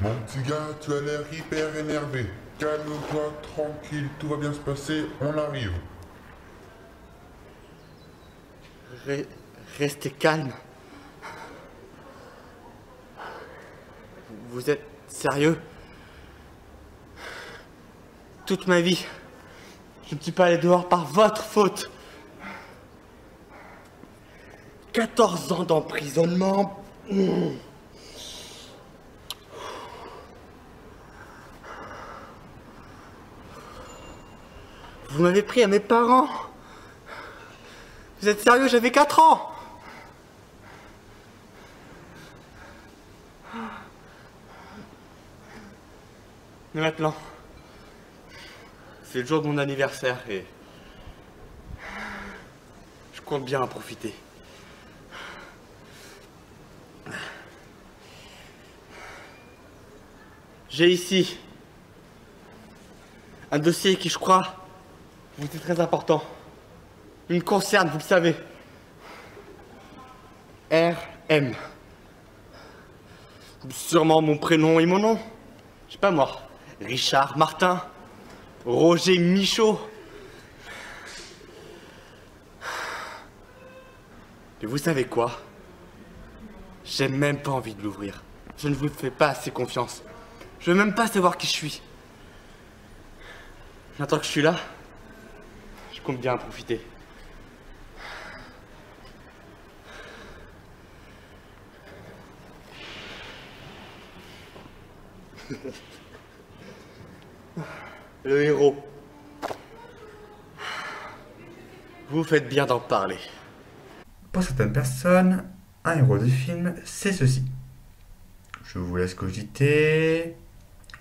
Mon petit gars, tu as l'air hyper énervé. Calme-toi, tranquille, tout va bien se passer, on arrive. Re- Restez calme. Vous êtes sérieux? Toute ma vie, je ne suis pas allé dehors par votre faute. 14 ans d'emprisonnement. Vous m'avez pris à mes parents. Vous êtes sérieux? J'avais 4 ans. Mais maintenant, c'est le jour de mon anniversaire et je compte bien en profiter. J'ai ici un dossier qui, je crois, vous est très important. Il me concerne, vous le savez. RM. Sûrement mon prénom et mon nom. Je sais pas moi. Richard Martin. Roger Michaud. Et vous savez quoi? J'ai même pas envie de l'ouvrir. Je ne vous fais pas assez confiance. Je veux même pas savoir qui je suis. Maintenant que je suis là, je compte bien en profiter. Le héros. Vous faites bien d'en parler. Pour certaines personnes, un héros de film, c'est ceci. Je vous laisse cogiter.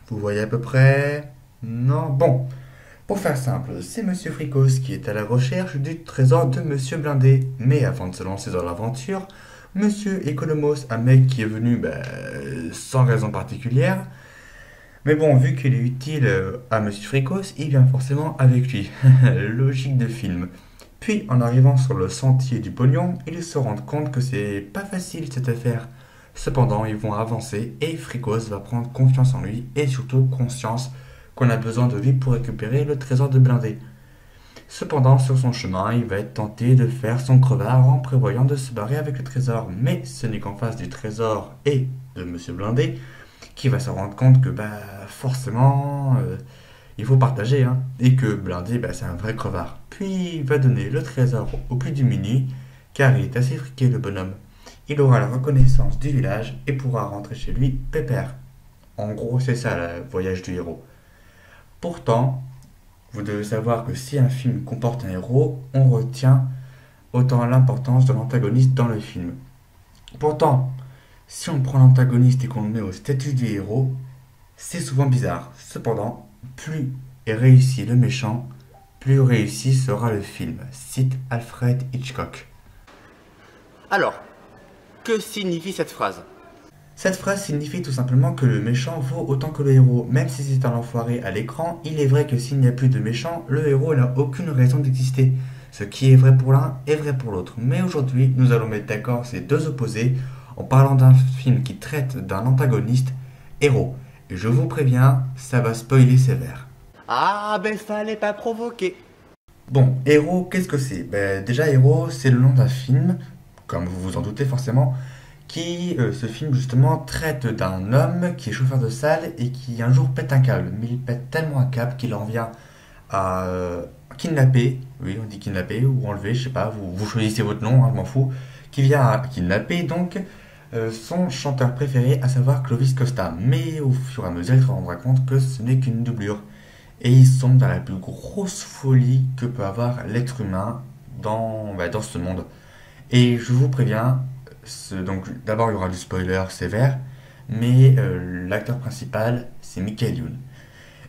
Vous voyez à peu près? Non? Bon. Pour faire simple, c'est Monsieur Fricos qui est à la recherche du trésor de Monsieur Blindé. Mais avant de se lancer dans l'aventure, Monsieur Economos, un mec qui est venu sans raison particulière. Mais bon, vu qu'il est utile à Monsieur Fricos, il vient forcément avec lui. Logique de film. Puis, en arrivant sur le sentier du pognon, ils se rendent compte que c'est pas facile cette affaire. Cependant, ils vont avancer et Fricos va prendre confiance en lui et surtout conscience qu'on a besoin de lui pour récupérer le trésor de Blindé. Cependant, sur son chemin, il va être tenté de faire son crevard en prévoyant de se barrer avec le trésor. Mais ce n'est qu'en face du trésor et de Monsieur Blindé qu'il va se rendre compte que forcément il faut partager et que Blindé c'est un vrai crevard. Puis il va donner le trésor au plus démuni car il est assez friqué le bonhomme. Il aura la reconnaissance du village et pourra rentrer chez lui pépère. En gros c'est ça le voyage du héros. Pourtant, vous devez savoir que si un film comporte un héros, on retient autant l'importance de l'antagoniste dans le film. Pourtant, si on prend l'antagoniste et qu'on le met au statut du héros, c'est souvent bizarre. Cependant, plus est réussi le méchant, plus réussi sera le film. Cite Alfred Hitchcock. Alors, que signifie cette phrase? Cette phrase signifie tout simplement que le méchant vaut autant que le héros. Même si c'est un enfoiré à l'écran, il est vrai que s'il n'y a plus de méchant, le héros n'a aucune raison d'exister. Ce qui est vrai pour l'un est vrai pour l'autre. Mais aujourd'hui, nous allons mettre d'accord ces deux opposés en parlant d'un film qui traite d'un antagoniste héros. Et je vous préviens, ça va spoiler sévère. Ah ben fallait pas provoquer. Bon, Héros, qu'est-ce que c'est? Déjà, Héros, c'est le nom d'un film, comme vous vous en doutez forcément, qui, ce film justement, traite d'un homme qui est chauffeur de salle et qui un jour pète un câble. Mais il pète tellement un câble qu'il en vient à kidnapper, oui, on dit kidnapper ou enlever, je sais pas, vous choisissez votre nom, je m'en fous, qui vient à kidnapper donc son chanteur préféré, à savoir Clovis Costa. Mais au fur et à mesure, il se rendra compte que ce n'est qu'une doublure. Et il sombre dans la plus grosse folie que peut avoir l'être humain dans ce monde. Et je vous préviens, donc d'abord il y aura du spoiler sévère, mais l'acteur principal c'est Michael Youn.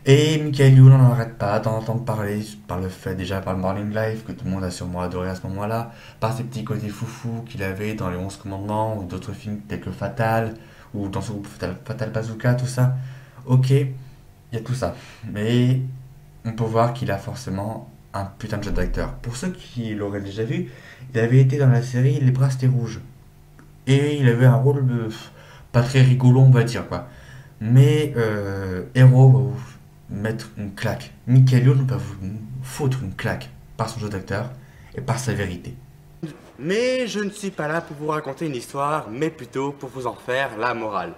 Et Michael Youn, on n'arrête pas d'en entendre parler par le fait déjà par le Morning Live que tout le monde a sûrement adoré à ce moment-là, par ses petits côtés foufou qu'il avait dans les 11 commandements ou d'autres films tels que Fatal ou dans son groupe Fatal Bazooka, tout ça. Ok, il y a tout ça, mais on peut voir qu'il a forcément un putain de jeu d'acteur. Pour ceux qui l'auraient déjà vu, il avait été dans la série Les Bracelets Rouges. Et il avait un rôle pas très rigolo, on va dire quoi. Mais Hero va vous mettre une claque. Michael Youn va vous foutre une claque par son jeu d'acteur et par sa vérité. Mais je ne suis pas là pour vous raconter une histoire, mais plutôt pour vous en faire la morale.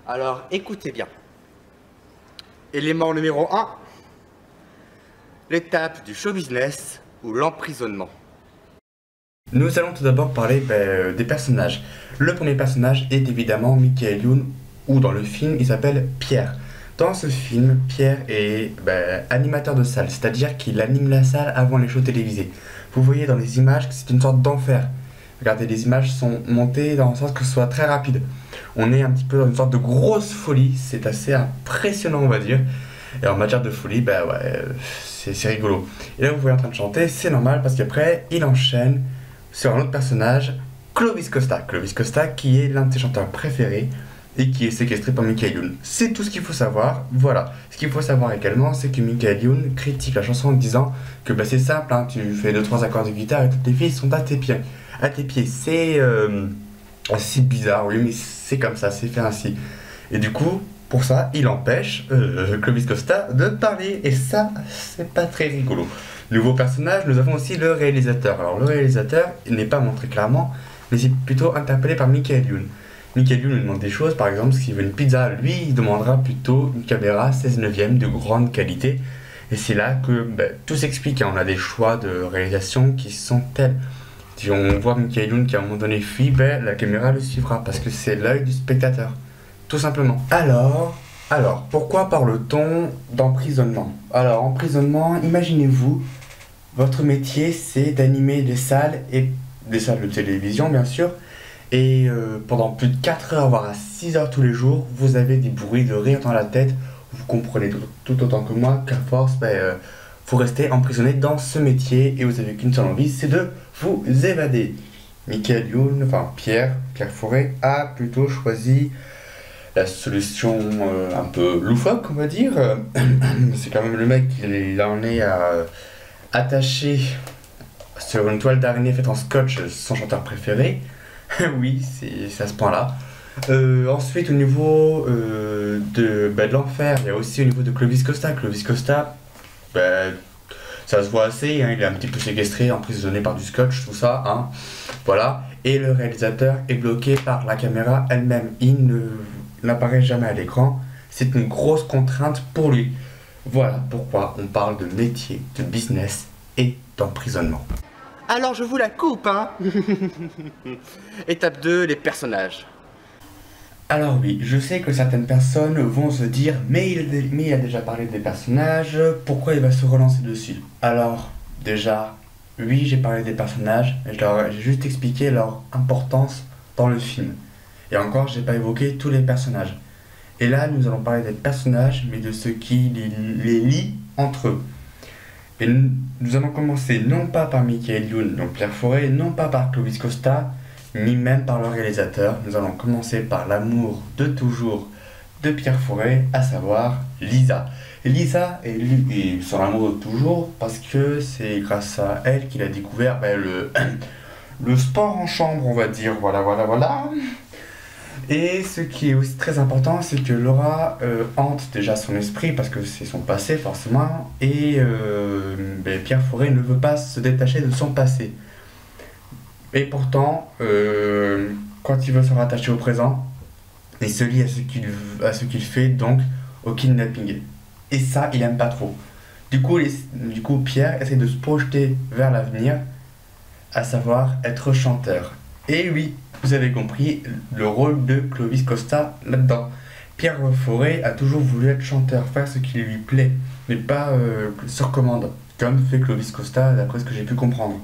Alors écoutez bien. Élément numéro 1. L'étape du show business ou l'emprisonnement. Nous allons tout d'abord parler des personnages. Le premier personnage est évidemment Michael Youn, ou dans le film il s'appelle Pierre. Dans ce film, Pierre est animateur de salle, c'est-à-dire qu'il anime la salle avant les shows télévisés. Vous voyez dans les images que c'est une sorte d'enfer. Regardez, les images sont montées dans le sens que ce soit très rapide. On est un petit peu dans une sorte de grosse folie, c'est assez impressionnant on va dire. Et en matière de folie, c'est rigolo. Et là vous voyez en train de chanter, c'est normal parce qu'après il enchaîne sur un autre personnage, Clovis Costa. Clovis Costa qui est l'un de ses chanteurs préférés et qui est séquestré par Michael Youn. C'est tout ce qu'il faut savoir, voilà. Ce qu'il faut savoir également, c'est que Michael Youn critique la chanson en disant que c'est simple, hein, tu fais 2-3 accords de guitare et toutes les filles sont à tes pieds. À tes pieds, c'est bizarre, oui, mais c'est comme ça, c'est fait ainsi. Et du coup, pour ça, il empêche Clovis Costa de parler, et ça, c'est pas très rigolo. Nouveau personnage, nous avons aussi le réalisateur. Alors le réalisateur, il n'est pas montré clairement, mais c'est plutôt interpellé par Michael Youn. Michael Youn lui demande des choses, par exemple, s'il veut une pizza, lui, il demandera plutôt une caméra 16:9 de grande qualité. Et c'est là que tout s'explique, hein. On a des choix de réalisation qui sont tels. Si on voit Michael Youn qui à un moment donné fuit, la caméra le suivra, parce que c'est l'œil du spectateur. Tout simplement. Alors, pourquoi parle-t-on d'emprisonnement? Alors, emprisonnement, imaginez-vous, votre métier c'est d'animer des salles, et des salles de télévision bien sûr, et pendant plus de 4 heures, voire à 6 heures tous les jours, vous avez des bruits de rire dans la tête, vous comprenez tout autant que moi qu'à force, vous restez emprisonné dans ce métier, et vous avez qu'une seule envie, c'est de vous évader. Michael Youn, enfin Pierre Fouret, a plutôt choisi la solution un peu loufoque, on va dire. C'est quand même le mec, il en est à attacher sur une toile d'araignée faite en scotch son chanteur préféré. Oui, c'est à ce point-là. Ensuite, au niveau de l'enfer, il y a aussi au niveau de Clovis Costa. Clovis Costa, ça se voit assez, hein, il est un petit peu séquestré, emprisonné par du scotch, tout ça, hein, voilà. Et le réalisateur est bloqué par la caméra elle-même. Il n'apparaît jamais à l'écran. C'est une grosse contrainte pour lui. Voilà pourquoi on parle de métier, de business et d'emprisonnement. Alors je vous la coupe, hein. Étape 2, les personnages. Alors oui, je sais que certaines personnes vont se dire mais il a déjà parlé des personnages, pourquoi il va se relancer dessus? Alors, déjà, oui j'ai parlé des personnages, mais j'ai juste expliqué leur importance dans le film. Et encore, j'ai pas évoqué tous les personnages. Et là, nous allons parler des personnages, mais de ce qui les lie entre eux. Et nous allons commencer non pas par Michael Youn, donc Pierre Fouret, non pas par Clovis Costa, ni même par le réalisateur. Nous allons commencer par l'amour de toujours de Pierre Fouret, à savoir Lisa. Et Lisa est son amour de toujours parce que c'est grâce à elle qu'il a découvert le sport en chambre, on va dire. Voilà. Et ce qui est aussi très important, c'est que Laura hante déjà son esprit, parce que c'est son passé forcément, et Pierre Fouret ne veut pas se détacher de son passé. Et pourtant, quand il veut se rattacher au présent, il se lie à ce qu'il fait, donc au kidnapping. Et ça, il aime pas trop. Du coup, Pierre essaie de se projeter vers l'avenir, à savoir être chanteur. Et oui, vous avez compris le rôle de Clovis Costa là-dedans. Pierre Fouret a toujours voulu être chanteur, faire ce qui lui plaît, mais pas sur commande, comme fait Clovis Costa d'après ce que j'ai pu comprendre.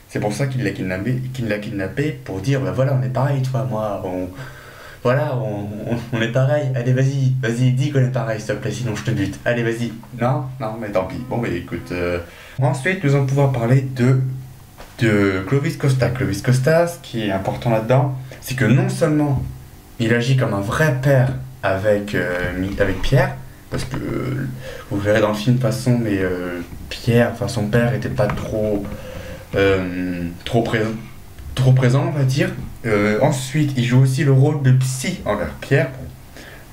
C'est pour ça qu'il l'a kidnappé pour dire voilà, on est pareil, toi, moi, on est pareil, allez vas-y, dis qu'on est pareil s'il te plaît, sinon je te bute, allez vas-y. Non, mais tant pis, bon écoute. Ensuite nous allons pouvoir parler de Clovis Costa. Clovis Costa, ce qui est important là-dedans, c'est que non seulement il agit comme un vrai père avec Pierre, parce que vous verrez dans le film mais Pierre, son père était pas trop présent, on va dire. Ensuite, il joue aussi le rôle de psy envers Pierre.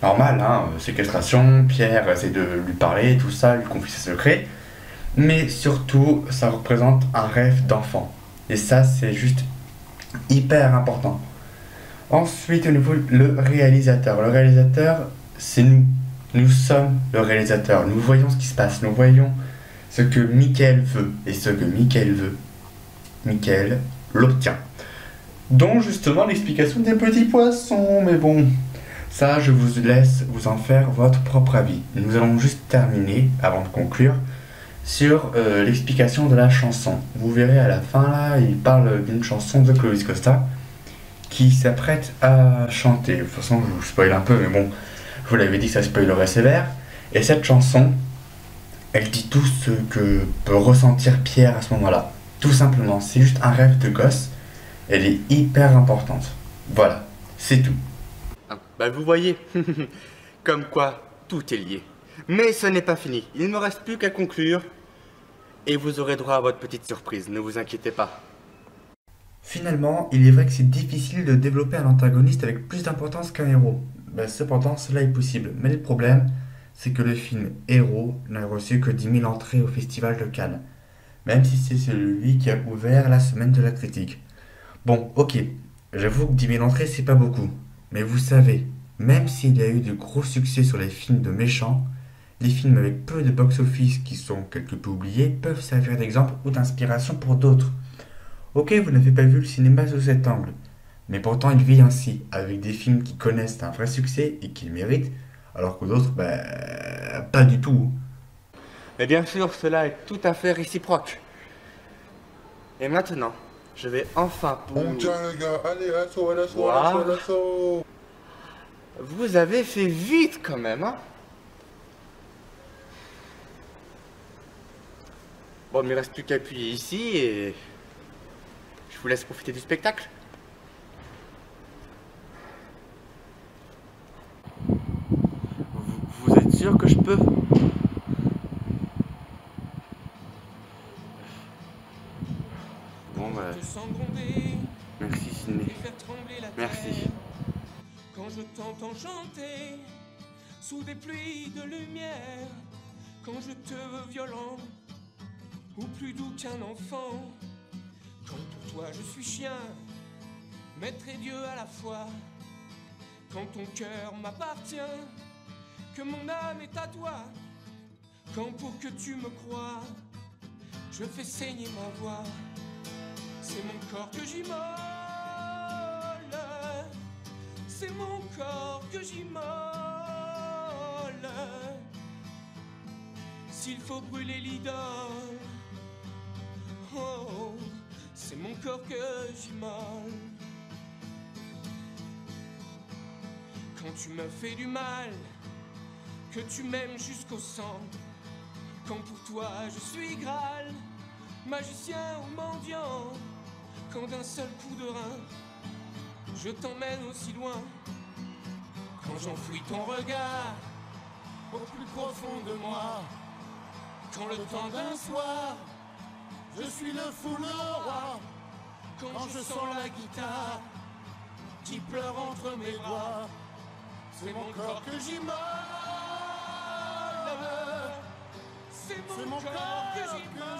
Normal, hein, séquestration, Pierre essaie de lui parler, tout ça, lui confie ses secrets. Mais surtout, ça représente un rêve d'enfant. Et ça, c'est juste hyper important. Ensuite, au niveau le réalisateur. Le réalisateur, c'est nous. Nous sommes le réalisateur. Nous voyons ce qui se passe. Nous voyons ce que Michael veut. Et ce que Michael veut, Michael l'obtient. Donc justement l'explication des petits poissons. Mais bon, ça, je vous laisse vous en faire votre propre avis. Nous allons juste terminer, avant de conclure, sur l'explication de la chanson. Vous verrez à la fin, là, il parle d'une chanson de Clovis Costa qui s'apprête à chanter. De toute façon, je vous spoil un peu, mais bon, je vous l'avais dit que ça spoilerait sévère. Et cette chanson, elle dit tout ce que peut ressentir Pierre à ce moment-là. Tout simplement, c'est juste un rêve de gosse. Elle est hyper importante. Voilà, c'est tout. Ah, bah vous voyez, comme quoi tout est lié. Mais ce n'est pas fini, il ne me reste plus qu'à conclure. Et vous aurez droit à votre petite surprise, ne vous inquiétez pas. Finalement, il est vrai que c'est difficile de développer un antagoniste avec plus d'importance qu'un héros. Cependant, cela est possible. Mais le problème, c'est que le film Héros n'a reçu que 10 000 entrées au Festival de Cannes. Même si c'est celui qui a ouvert la semaine de la critique. Bon, ok, j'avoue que 10 000 entrées, c'est pas beaucoup. Mais vous savez, même s'il y a eu de gros succès sur les films de méchants, les films avec peu de box-office qui sont quelque peu oubliés peuvent servir d'exemple ou d'inspiration pour d'autres. Ok, vous n'avez pas vu le cinéma sous cet angle, mais pourtant il vit ainsi, avec des films qui connaissent un vrai succès et qui le méritent, alors que d'autres, pas du tout. Mais bien sûr, cela est tout à fait réciproque. Et maintenant, je vais enfin On tient les gars, allez, assaut, à l'assaut, Ouah. à l'assaut, à l'assaut. Vous avez fait vite quand même, hein? Bon, il ne me reste plus qu'à appuyer ici et je vous laisse profiter du spectacle. Vous êtes sûr que je peux? Bon, bah... Merci, Sydney. Merci. Quand je t'entends chanter sous des pluies de lumière, quand je te veux violent ou plus doux qu'un enfant, quand pour toi je suis chien, maître et Dieu à la fois, quand ton cœur m'appartient, que mon âme est à toi, quand pour que tu me crois, je fais saigner ma voix, c'est mon corps que j'immole, c'est mon corps que j'immole. S'il faut brûler l'idole, oh, c'est mon corps que j'immole. Quand tu me fais du mal, que tu m'aimes jusqu'au sang, quand pour toi je suis Graal, magicien ou mendiant, quand d'un seul coup de rein, je t'emmène aussi loin. Quand j'enfouis ton regard au plus profond de moi, quand le temps d'un soir, je suis le fou, le roi, quand je sens la guitare qui pleure entre mes doigts, c'est mon corps que j'immole, c'est mon corps que j'immole.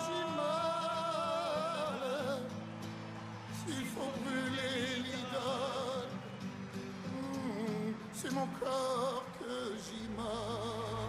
S'il faut brûler l'idole, c'est mon corps que j'immole.